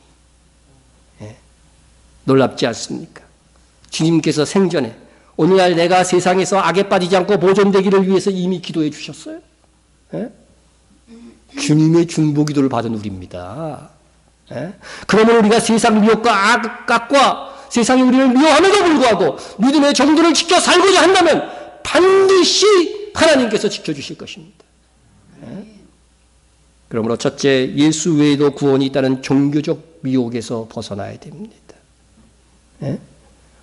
놀랍지 않습니까? 주님께서 생전에 오늘날 내가 세상에서 악에 빠지지 않고 보존되기를 위해서 이미 기도해 주셨어요. 주님의 중보 기도를 받은 우리입니다. 그러면 우리가 세상 미혹과 악과 세상이 우리를 미워함에도 불구하고 믿음의 정도를 지켜 살고자 한다면 반드시 하나님께서 지켜주실 것입니다. 그러므로 첫째, 예수 외에도 구원이 있다는 종교적 미혹에서 벗어나야 됩니다. 예?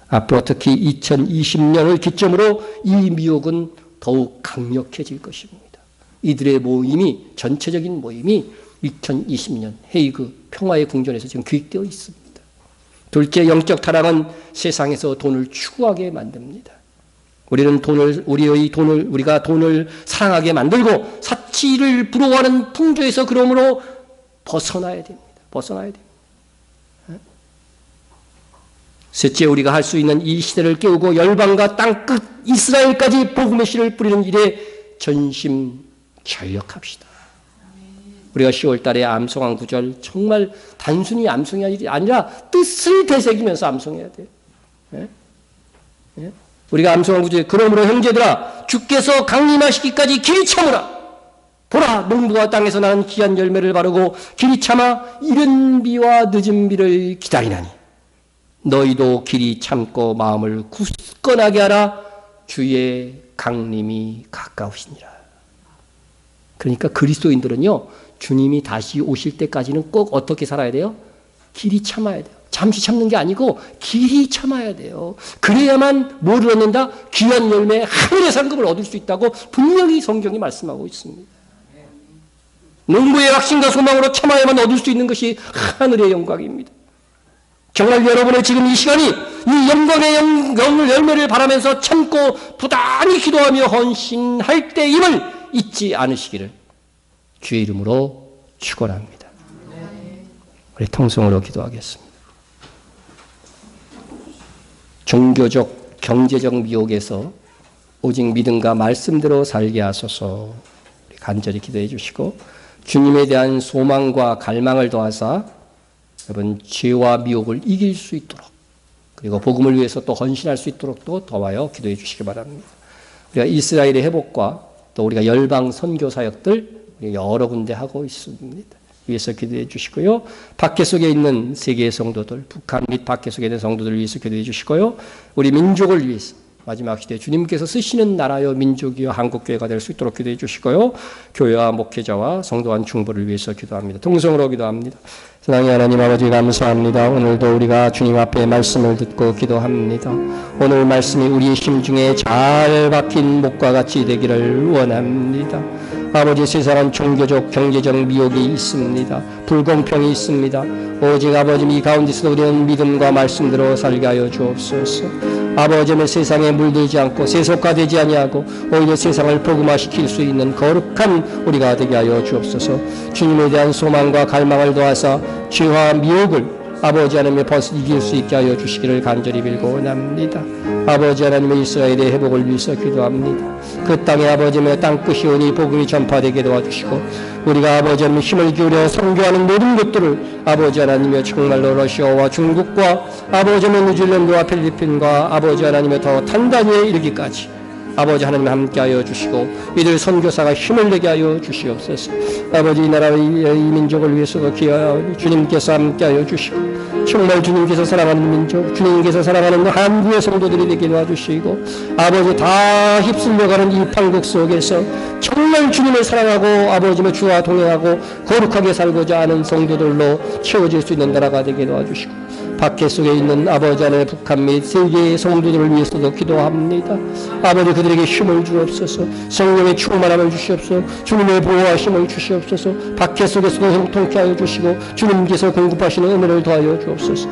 앞으로 특히 2020년을 기점으로 이 미혹은 더욱 강력해질 것입니다. 이들의 모임이, 전체적인 모임이 2020년 헤이그 평화의 궁전에서 지금 기획되어 있습니다. 둘째, 영적 타락은 세상에서 돈을 추구하게 만듭니다. 우리가 돈을 사랑하게 만들고 사치를 부러워하는 풍조에서 그러므로 벗어나야 됩니다. 벗어나야 됩니다. 셋째, 우리가 할 수 있는 이 시대를 깨우고 열방과 땅끝 이스라엘까지 복음의 씨를 뿌리는 일에 전심전력합시다. 우리가 10월 달에 암송한 구절 정말 단순히 암송이 아니라 뜻을 되새기면서 암송해야 돼요. 예? 예? 우리가 암송한 구절, 그러므로 형제들아 주께서 강림하시기까지 길이 참으라. 보라, 농부가 땅에서 나는 귀한 열매를 바르고 길이 참아 이른 비와 늦은 비를 기다리나니 너희도 길이 참고 마음을 굳건하게 하라. 주의 강림이 가까우시니라. 그러니까 그리스도인들은요, 주님이 다시 오실 때까지는 꼭 어떻게 살아야 돼요? 길이 참아야 돼요. 잠시 참는 게 아니고 길이 참아야 돼요. 그래야만 뭐를 얻는다? 귀한 열매, 하늘의 상급을 얻을 수 있다고 분명히 성경이 말씀하고 있습니다. 농부의 확신과 소망으로 참아야만 얻을 수 있는 것이 하늘의 영광입니다. 정말 여러분의 지금 이 시간이 이 영광의 열매를 바라면서 참고 부단히 기도하며 헌신할 때임을 잊지 않으시기를 주의 이름으로 축원합니다. 우리 통성으로 기도하겠습니다. 종교적, 경제적 미혹에서 오직 믿음과 말씀대로 살게 하소서. 우리 간절히 기도해 주시고 주님에 대한 소망과 갈망을 더하사 여러분 죄와 미혹을 이길 수 있도록, 그리고 복음을 위해서 또 헌신할 수 있도록 또 도와요 기도해 주시기 바랍니다. 우리가 이스라엘의 회복과 또 우리가 열방 선교 사역들 여러 군데 하고 있습니다. 위해서 기도해 주시고요. 밖에 속에 있는 세계의 성도들, 북한 및 밖에 속에 있는 성도들을 위해서 기도해 주시고요. 우리 민족을 위해서 마지막 시대에 주님께서 쓰시는 나라여 민족이여 한국교회가 될 수 있도록 기도해 주시고요. 교회와 목회자와 성도한 중보를 위해서 기도합니다. 통성으로 기도합니다. 사랑의 하나님 아버지 감사합니다. 오늘도 우리가 주님 앞에 말씀을 듣고 기도합니다. 오늘 말씀이 우리의 심중에 잘 박힌 목과 같이 되기를 원합니다. 아버지, 세상은 종교적, 경제적 미혹이 있습니다. 불공평이 있습니다. 오직 아버지 이 가운데서도 우리는 믿음과 말씀대로 살게 하여 주옵소서. 아버지는 세상에 물들지 않고 세속화되지 아니하고 오히려 세상을 복음화시킬 수 있는 거룩한 우리가 되게 하여 주옵소서. 주님에 대한 소망과 갈망을 더하사 죄와 미혹을 아버지 하나님의 벗어 이길 수 있게 하여 주시기를 간절히 빌고 원합니다. 아버지 하나님의 이스라엘의 회복을 위해서 기도합니다. 그 땅에 아버지 하나님의 땅끝이 오니 복음이 전파되게 도와주시고 우리가 아버지 하나님의 힘을 기울여 선교하는 모든 것들을 아버지 하나님의 정말로 러시아와 중국과 아버지 하나님의 뉴질랜드와 필리핀과 아버지 하나님의 더 탄다니에 이르기까지 아버지 하나님 함께하여 주시고 이들 선교사가 힘을 내게 하여 주시옵소서. 아버지 이 나라의 이 민족을 위해서도 기하여 주님께서 함께하여 주시고 정말 주님께서 사랑하는 민족, 주님께서 사랑하는 한국의 성도들이 되게 도와주시고 아버지 다 휩쓸려가는 이 판국 속에서 정말 주님을 사랑하고 아버지의 주와 동행하고 거룩하게 살고자 하는 성도들로 채워질 수 있는 나라가 되게 도와주시고 밖에 속에 있는 아버지 하나님의 북한 및 세계의 성도들을 위해서도 기도합니다. 아버지 그들에게 힘을 주옵소서. 성령의 충만함을 주시옵소서. 주님의 보호하심을 주시옵소서. 밖에 속에서도 형통케 하여 주시고 주님께서 공급하시는 은혜를 더하여 주옵소서.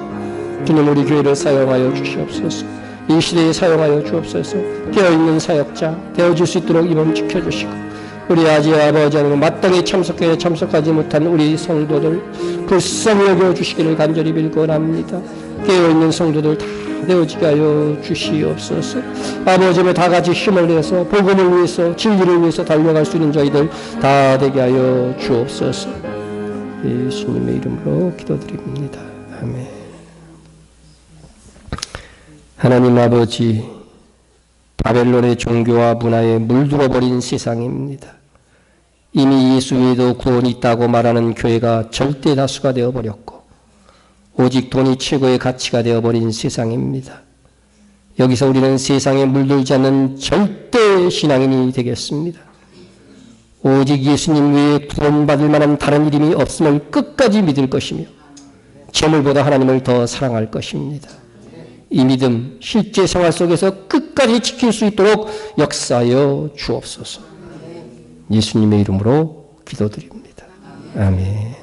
주님 우리 교회를 사용하여 주시옵소서. 이 시대에 사용하여 주옵소서. 깨어있는 사역자 되어줄 수 있도록 이몸 지켜주시고 우리 아버지 하나님 마땅히 참석하지 못한 우리 성도들 불쌍히 여겨주시기를 간절히 빌고 합니다. 깨어있는 성도들 다 되어지게 하여 주시옵소서. 아버지는 다 같이 힘을 내서 복음을 위해서 진리를 위해서 달려갈 수 있는 저희들 다 되게 하여 주옵소서. 예수님의 이름으로 기도드립니다. 아멘. 하나님 아버지, 바벨론의 종교와 문화에 물들어버린 세상입니다. 이미 예수 외에도 구원이 있다고 말하는 교회가 절대 다수가 되어버렸고 오직 돈이 최고의 가치가 되어버린 세상입니다. 여기서 우리는 세상에 물들지 않는 절대 신앙인이 되겠습니다. 오직 예수님 외에 구원받을 만한 다른 이름이 없음을 끝까지 믿을 것이며 재물보다 하나님을 더 사랑할 것입니다. 이 믿음 실제 생활 속에서 끝까지 지킬 수 있도록 역사하여 주옵소서. 예수님의 이름으로 기도드립니다. 아멘.